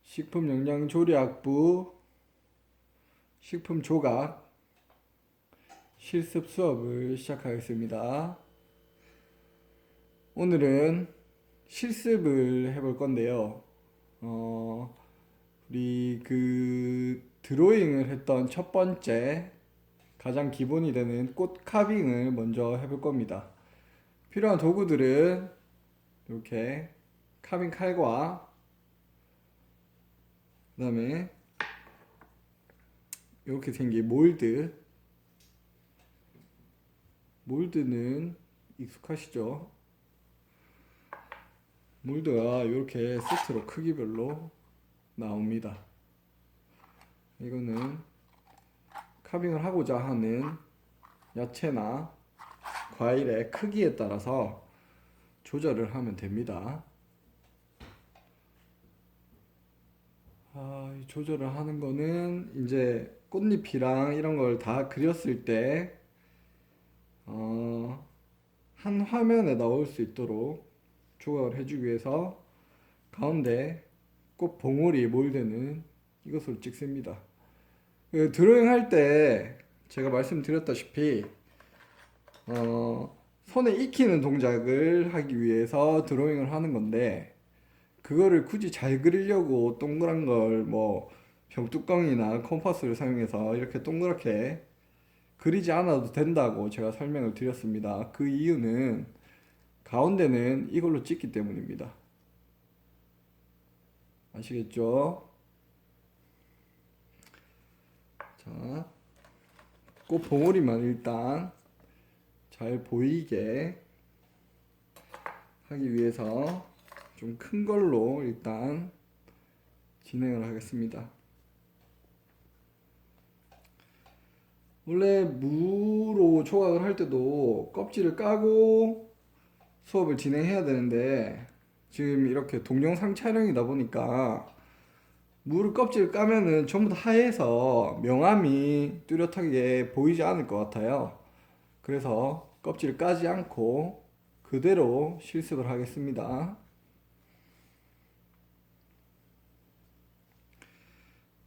식품영양조리학부 식품조각 실습 수업을 시작하겠습니다. 오늘은 실습을 해볼 건데요. 우리 드로잉을 했던 첫 번째 가장 기본이 되는 꽃 카빙을 먼저 해볼 겁니다. 필요한 도구들은 이렇게 카빙 칼과 그 다음에 이렇게 생긴 몰드는 익숙하시죠? 몰드가 이렇게 세트로 크기별로 나옵니다. 이거는 카빙을 하고자 하는 야채나 과일의 크기에 따라서 조절을 하면 됩니다. 이 조절을 하는 거는 이제 꽃잎이랑 이런 걸 다 그렸을 때 한 화면에 나올 수 있도록 조각을 해주기 위해서 가운데 꽃 봉오리 몰드는 이것으로 찍습니다. 드로잉 할 때 제가 말씀드렸다시피 손에 익히는 동작을 하기 위해서 드로잉을 하는 건데, 그거를 굳이 잘 그리려고 동그란 걸 병뚜껑이나 컴파스를 사용해서 이렇게 동그랗게 그리지 않아도 된다고 제가 설명을 드렸습니다. 그 이유는 가운데는 이걸로 찍기 때문입니다. 아시겠죠? 자, 꽃 봉오리만 일단 잘 보이게 하기 위해서 좀 큰 걸로 일단 진행을 하겠습니다. 원래 무로 조각을 할 때도 껍질을 까고 수업을 진행해야 되는데, 지금 이렇게 동영상 촬영이다 보니까 무를 껍질을 까면은 전부 다 하얘서 명암이 뚜렷하게 보이지 않을 것 같아요. 그래서 껍질을 까지 않고 그대로 실습을 하겠습니다.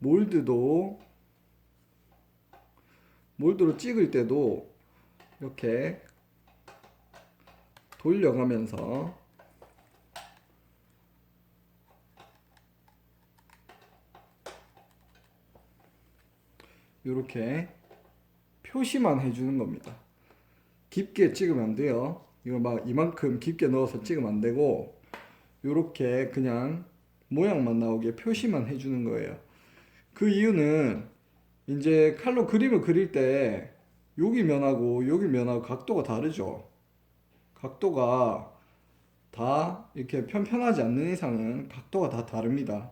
몰드로 찍을 때도 이렇게 돌려가면서 이렇게 표시만 해주는 겁니다. 깊게 찍으면 안 돼요. 이거 막 이만큼 깊게 넣어서 찍으면 안 되고, 이렇게 그냥 모양만 나오게 표시만 해주는 거예요. 그 이유는 이제 칼로 그림을 그릴 때 여기 면하고 여기 면하고 각도가 다르죠. 각도가 다 이렇게 편편하지 않는 이상은 각도가 다 다릅니다.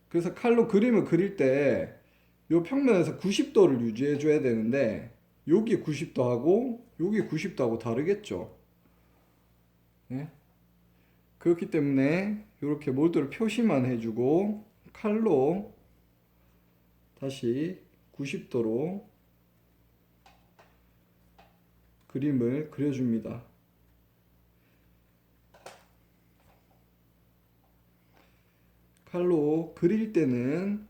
그래서 칼로 그림을 그릴 때 이 평면에서 90도를 유지해 줘야 되는데, 여기 90도하고 여기 90도하고 다르겠죠. 네? 그렇기 때문에 이렇게 몰드를 표시만 해주고 칼로 다시 90도로 그림을 그려줍니다. 칼로 그릴 때는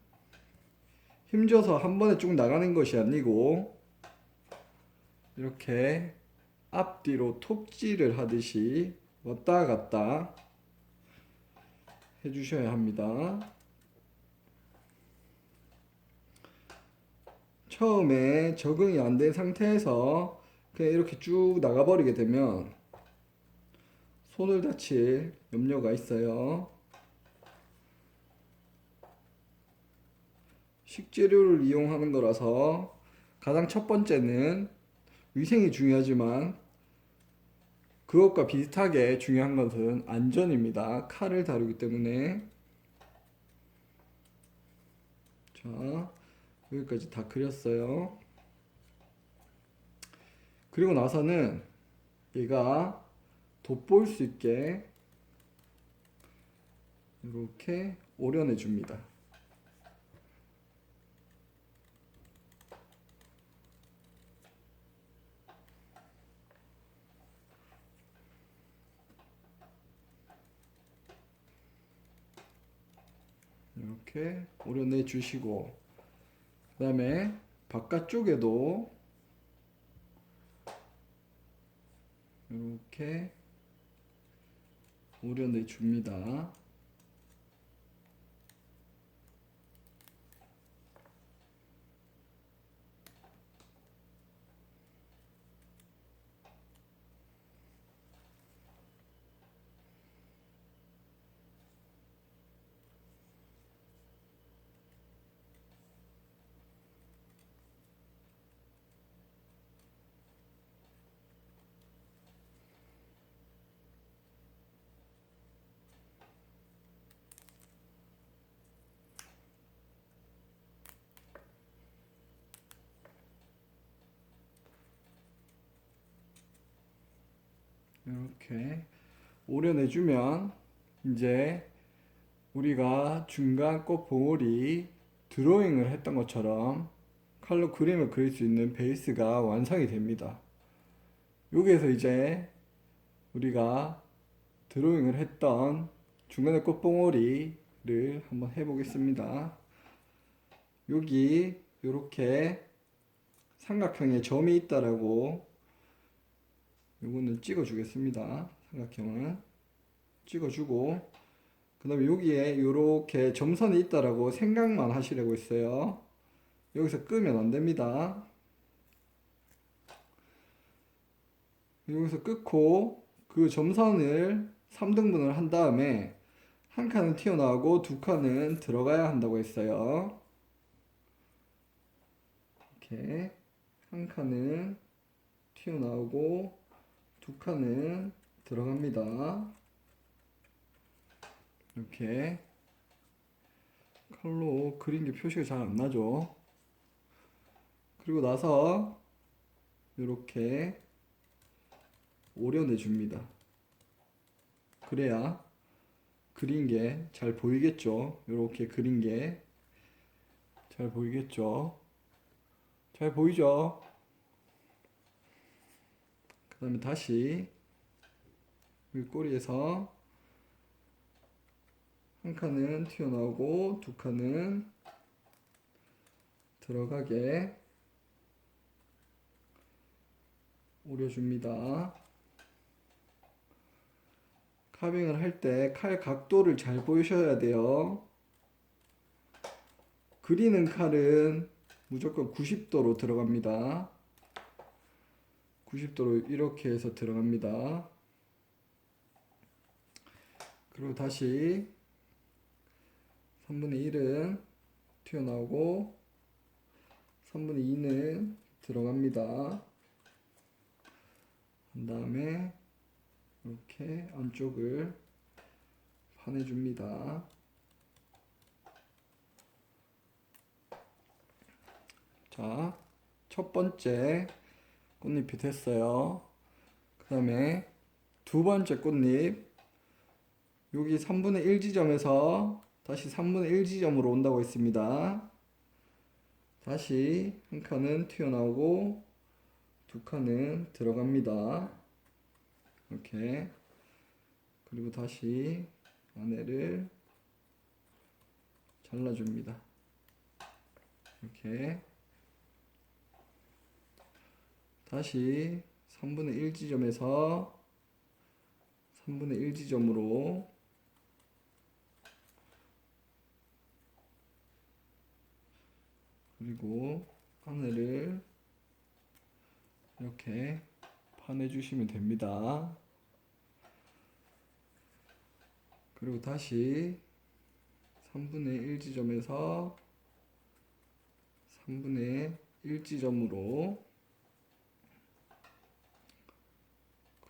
힘줘서 한 번에 쭉 나가는 것이 아니고 이렇게 앞뒤로 톱질을 하듯이 왔다 갔다 해주셔야 합니다. 처음에 적응이 안 된 상태에서 그냥 이렇게 쭉 나가버리게 되면 손을 다칠 염려가 있어요. 식재료를 이용하는 거라서 가장 첫 번째는 위생이 중요하지만 그것과 비슷하게 중요한 것은 안전입니다. 칼을 다루기 때문에. 자, 여기까지 다 그렸어요. 그리고 나서는 얘가 돋보일 수 있게 이렇게 오려내 줍니다. 이렇게 오려내 주시고, 그 다음에 바깥쪽에도 이렇게 오려내 줍니다. 이렇게 오려내주면 이제 우리가 중간 꽃 봉오리 드로잉을 했던 것처럼 칼로 그림을 그릴 수 있는 베이스가 완성이 됩니다. 여기에서 이제 우리가 드로잉을 했던 중간의 꽃봉오리를 한번 해보겠습니다. 여기 이렇게 삼각형에 점이 있다라고 요거는 찍어 주겠습니다. 삼각형을 찍어주고, 그 다음에 여기에 이렇게 점선이 있다라고 생각만 하시라고 했어요. 여기서 끄면 안 됩니다. 여기서 끊고 그 점선을 3등분을 한 다음에 한 칸은 튀어나오고 두 칸은 들어가야 한다고 했어요. 이렇게 한 칸은 튀어나오고 두 칸은 들어갑니다. 이렇게 칼로 그린 게 표시가 잘 안 나죠. 그리고 나서 이렇게 오려내 줍니다. 그래야 그린 게 잘 보이겠죠. 이렇게 그린 게 잘 보이겠죠. 잘 보이죠. 그 다음에 다시 윗꼬리에서 한 칸은 튀어나오고 두 칸은 들어가게 오려줍니다. 카빙을 할 때 칼 각도를 잘 보셔야 돼요. 그리는 칼은 무조건 90도로 들어갑니다. 90도로 이렇게 해서 들어갑니다. 그리고 다시 3분의 1은 튀어나오고 3분의 2는 들어갑니다. 그 다음에 이렇게 안쪽을 파내줍니다. 자, 첫 번째 꽃잎이 됐어요. 그 다음에 두 번째 꽃잎, 여기 3분의 1 지점에서 다시 3분의 1 지점으로 온다고 했습니다. 다시 한 칸은 튀어나오고 두 칸은 들어갑니다. 이렇게. 그리고 다시 안에를 잘라줍니다. 이렇게. 다시 3분의 1 지점에서 3분의 1 지점으로 그리고 하늘을 이렇게 파내주시면 됩니다. 그리고 다시 3분의 1 지점에서 3분의 1 지점으로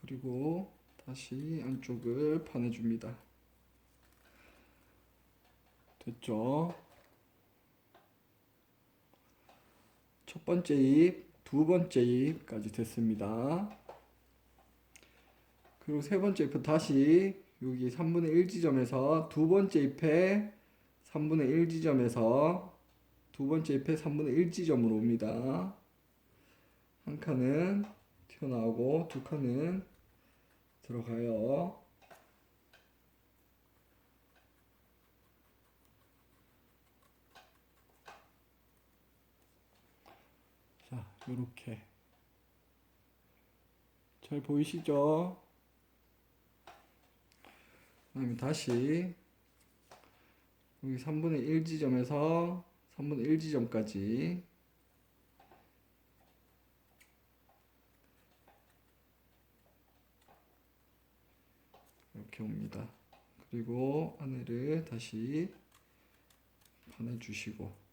그리고 다시 안쪽을 파내줍니다. 됐죠? 첫 번째 잎, 두 번째 잎까지 됐습니다. 그리고 세 번째 잎은 다시 여기 3분의 1 지점에서 두 번째 잎에 3분의 1 지점에서 두 번째 잎에 3분의 1 지점으로 옵니다. 한 칸은 튀어나오고 두 칸은 들어가요. 이렇게 잘 보이시죠? 그다음에 다시 여기 3분의 1 지점에서 3분의 1 지점까지 이렇게 옵니다. 그리고 안에를 다시 파내주시고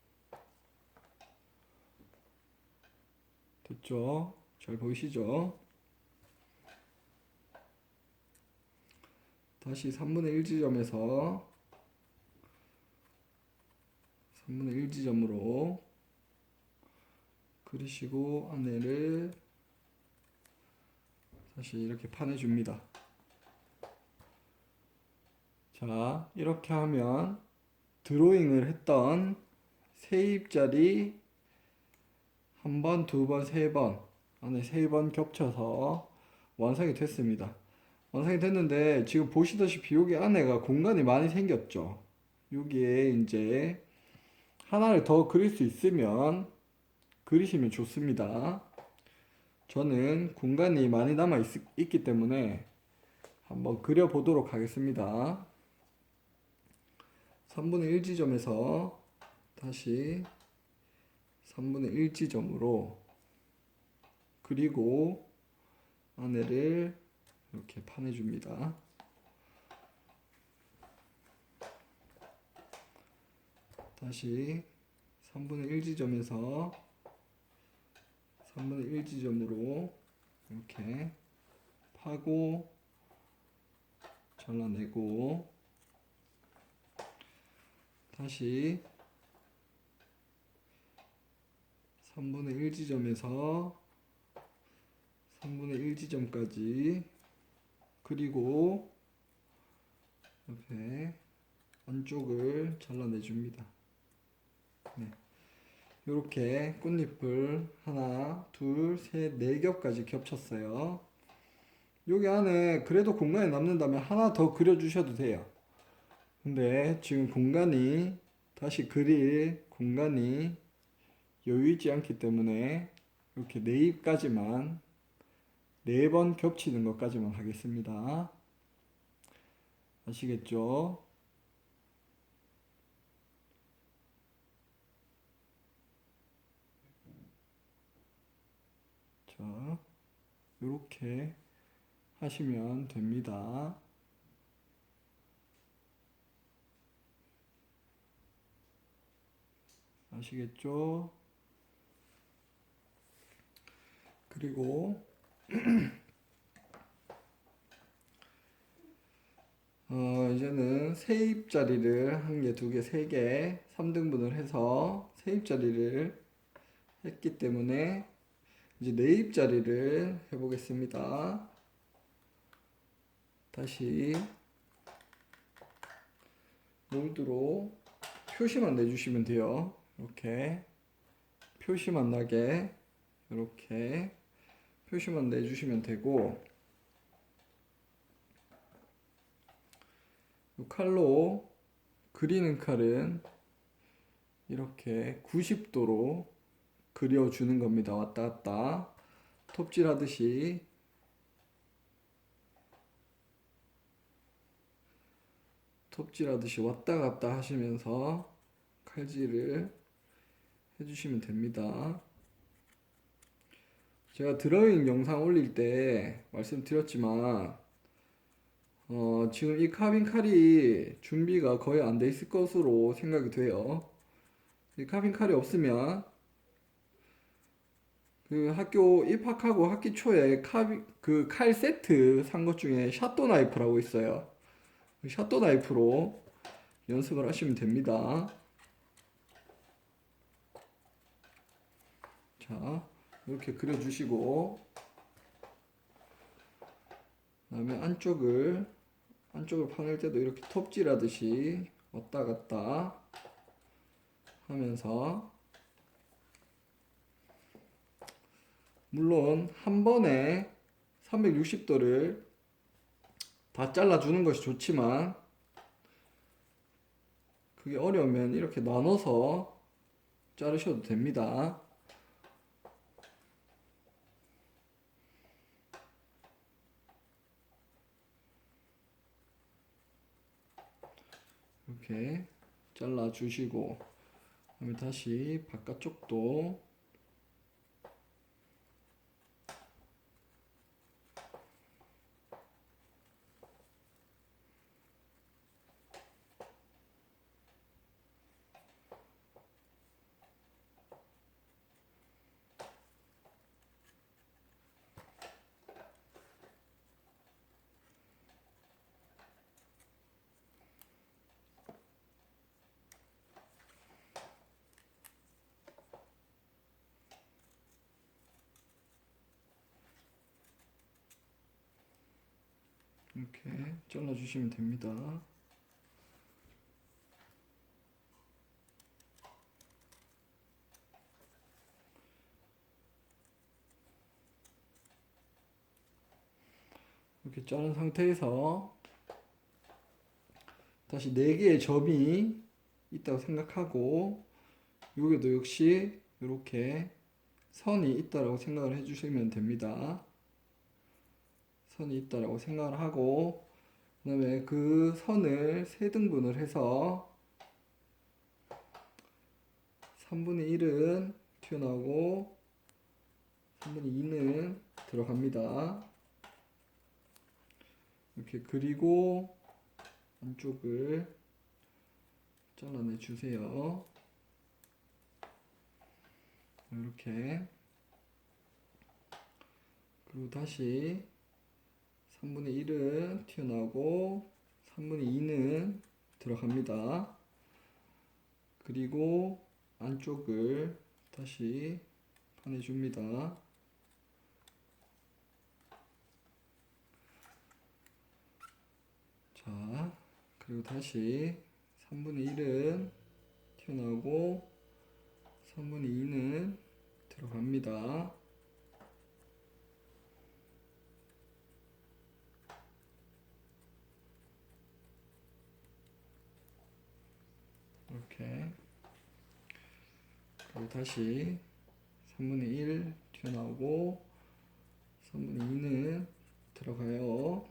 됐죠? 잘 보이시죠? 다시 3분의 1 지점에서 3분의 1 지점으로 그리시고 안에를 다시 이렇게 파내줍니다. 자, 이렇게 하면 드로잉을 했던 세입자리 한 번, 두 번, 세 번 안에 세 번 겹쳐서 완성이 됐습니다. 완성이 됐는데 지금 보시다시피 여기 안에가 공간이 많이 생겼죠. 여기에 이제 하나를 더 그릴 수 있으면 그리시면 좋습니다. 저는 공간이 많이 남아 있기 때문에 한번 그려 보도록 하겠습니다. 3분의 1 지점에서 다시 3분의 1 지점으로 그리고 안에를 이렇게 파내줍니다. 다시 3분의 1 지점에서 3분의 1 지점으로 이렇게 파고 잘라내고 다시 3분의 1 지점에서 3분의 1 지점까지 그리고 이렇게 안쪽을 잘라내 줍니다. 네. 이렇게 꽃잎을 하나, 둘, 셋, 네 겹까지 겹쳤어요. 여기 안에 그래도 공간이 남는다면 하나 더 그려주셔도 돼요. 근데 지금 공간이 다시 그릴 공간이 여유 있지 않기 때문에 이렇게 네 입까지만 네 번 겹치는 것까지만 하겠습니다. 아시겠죠? 자, 이렇게 하시면 됩니다. 아시겠죠? 그리고 이제는 세입자리를 한 개, 두 개, 세 개, 3등분을 해서 세입자리를 했기 때문에 이제 내입자리를 해보겠습니다. 다시 몰드로 표시만 내주시면 돼요. 이렇게 표시만 나게 이렇게 표시만 내주시면 되고 이 칼로 그리는 칼은 이렇게 90도로 그려주는 겁니다. 왔다 갔다 톱질 하듯이 왔다 갔다 하시면서 칼질을 해주시면 됩니다. 제가 드로잉 영상 올릴 때 말씀드렸지만 지금 이 카빈 칼이 준비가 거의 안 돼 있을 것으로 생각이 돼요. 이 카빈 칼이 없으면 그 학교 입학하고 학기 초에 그 칼 세트 산 것 중에 샤또 나이프라고 있어요. 샤또 나이프로 연습을 하시면 됩니다. 자, 이렇게 그려주시고 그다음에 안쪽을 파낼 때도 이렇게 톱질 하듯이 왔다 갔다 하면서 물론 한 번에 360도를 다 잘라주는 것이 좋지만 그게 어려우면 이렇게 나눠서 자르셔도 됩니다. 이렇게 잘라 주시고, 그다음에 다시 바깥쪽도 이렇게 잘라 주시면 됩니다. 이렇게 자른 상태에서 다시 4개의 점이 있다고 생각하고, 여기도 역시 이렇게 선이 있다라고 생각을 해주시면 됩니다. 선이 있다라고 생각을 하고, 그 다음에 그 선을 3등분을 해서 3분의 1은 튀어나오고 3분의 2는 들어갑니다. 이렇게 그리고 안쪽을 잘라내 주세요. 이렇게. 그리고 다시 3분의 1은 튀어나오고 3분의 2는 들어갑니다. 그리고 안쪽을 다시 파내줍니다. 자, 그리고 다시 3분의 1은 튀어나오고 3분의 2는 들어갑니다. 이렇게. 그리고 다시 3분의 1 튀어나오고 3분의 2는 들어가요.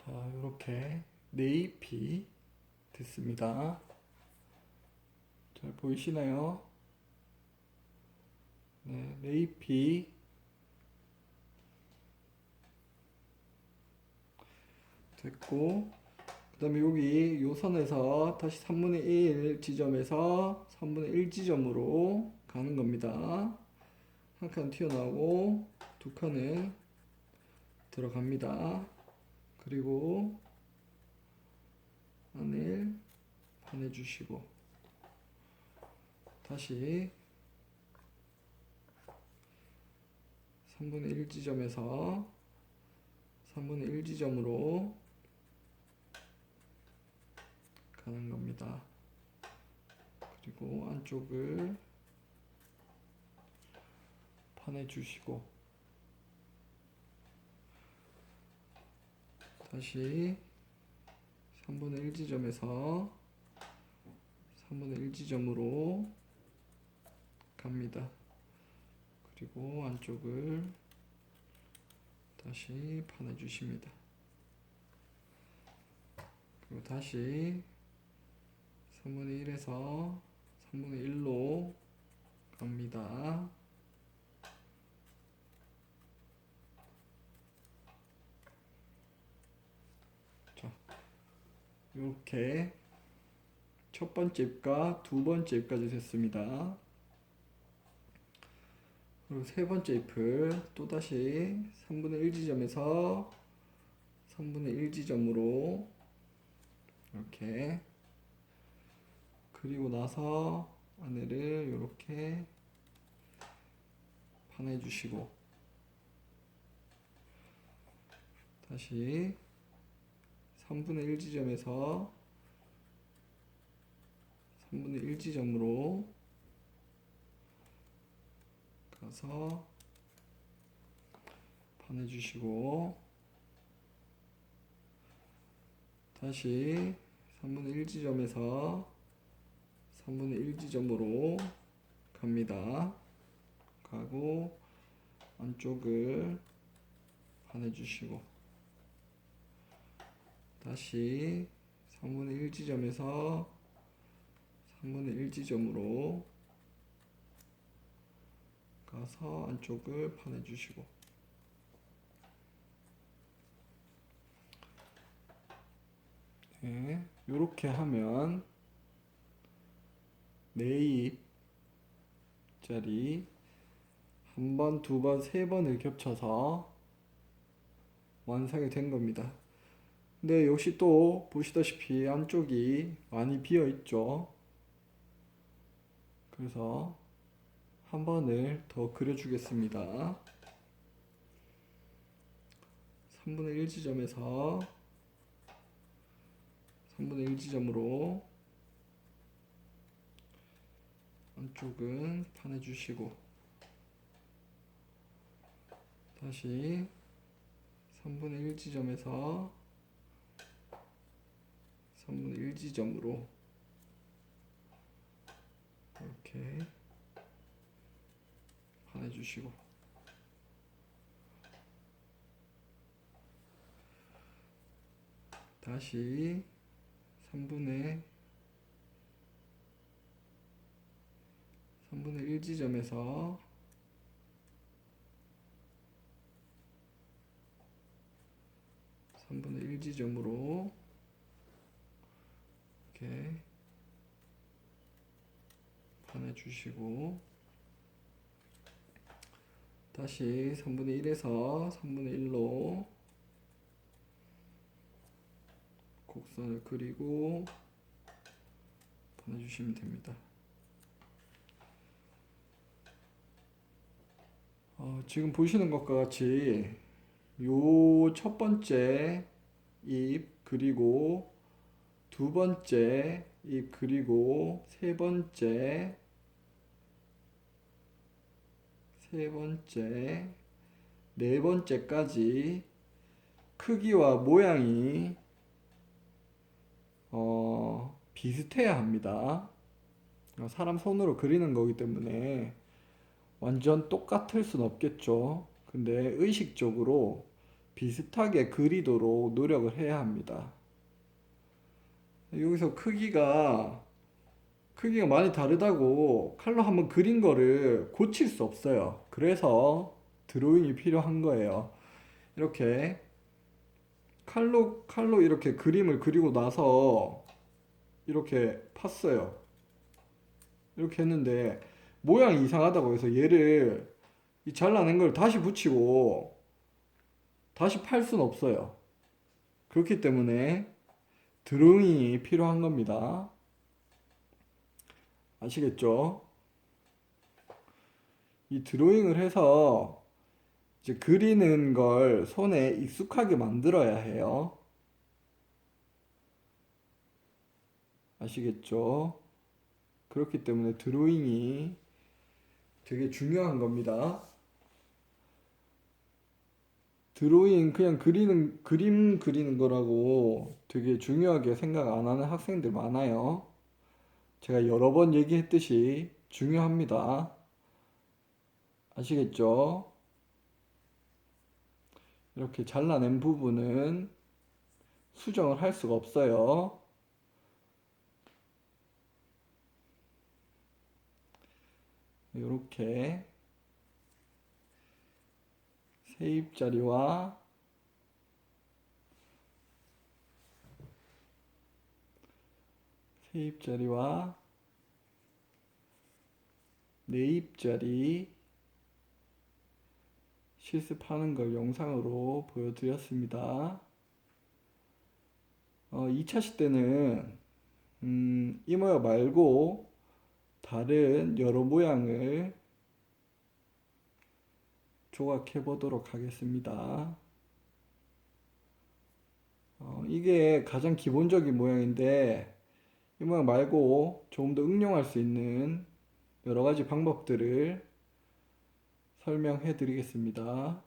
자, 이렇게 네잎이 됐습니다. 잘 보이시나요? 네, 네잎이 됐고, 그 다음에 여기 요 선에서 다시 3분의 1 지점에서 3분의 1 지점으로 가는 겁니다. 한 칸 튀어나오고 두 칸은 들어갑니다. 그리고 안을 파내주시고 다시 3분의 1 지점에서 3분의 1 지점으로 가는 겁니다. 그리고 안쪽을 파내주시고 다시 3분의 1 지점에서 3분의 1 지점으로 갑니다. 그리고 안쪽을 다시 파내주십니다. 그리고 다시 3분의 1에서 3분의 1로 갑니다. 자, 이렇게 첫 번째 잎과 두 번째 잎까지 됐습니다. 그리고 세 번째 잎을 또다시 3분의 1 지점에서 3분의 1 지점으로 이렇게 그리고 나서 안에를 이렇게 파내주시고 다시 3분의 1 지점에서 3분의 1 지점으로 가서 파내주시고 다시 3분의 1 지점에서 3분의 1 지점으로 갑니다. 가고 안쪽을 파내주시고 다시 3분의 1 지점에서 3분의 1 지점으로 가서 안쪽을 파내주시고 네, 이렇게 하면 네 입짜리 한 번, 두 번, 세 번을 겹쳐서 완성이 된 겁니다. 근데 역시 또 보시다시피 안쪽이 많이 비어 있죠. 그래서 한 번을 더 그려주겠습니다. 3분의 1 지점에서 3분의 1 지점으로 안쪽은 파내주시고 다시 3분의 1 지점에서 3분의 1 지점으로 이렇게 파내주시고 다시 3분의 1 지점에서 3분의 1 지점으로 이렇게 파내주시고 다시 3분의 1에서 3분의 1로 곡선을 그리고 파내주시면 됩니다. 지금 보시는 것과 같이 요 첫 번째 입 그리고 두 번째 입 그리고 세 번째 네 번째까지 크기와 모양이 비슷해야 합니다. 사람 손으로 그리는 거기 때문에 완전 똑같을 순 없겠죠. 근데 의식적으로 비슷하게 그리도록 노력을 해야 합니다. 여기서 크기가 많이 다르다고 칼로 한번 그린 거를 고칠 수 없어요. 그래서 드로잉이 필요한 거예요. 이렇게 칼로 이렇게 그림을 그리고 나서 이렇게 팠어요. 이렇게 했는데 모양이 이상하다고 해서 얘를 이 잘라낸 걸 다시 붙이고 다시 팔 수는 없어요. 그렇기 때문에 드로잉이 필요한 겁니다. 아시겠죠? 이 드로잉을 해서 이제 그리는 걸 손에 익숙하게 만들어야 해요. 아시겠죠? 그렇기 때문에 드로잉이 되게 중요한 겁니다. 드로잉 그냥 그림 그리는 거라고 되게 중요하게 생각 안 하는 학생들 많아요. 제가 여러 번 얘기했듯이 중요합니다. 아시겠죠? 이렇게 잘라낸 부분은 수정을 할 수가 없어요. 이렇게 세입자리와 내입자리 실습하는 걸 영상으로 보여드렸습니다. 2차 시 때는 이 모양 말고 다른 여러 모양을 조각해 보도록 하겠습니다. 이게 가장 기본적인 모양인데 이 모양 말고 조금 더 응용할 수 있는 여러 가지 방법들을 설명해 드리겠습니다.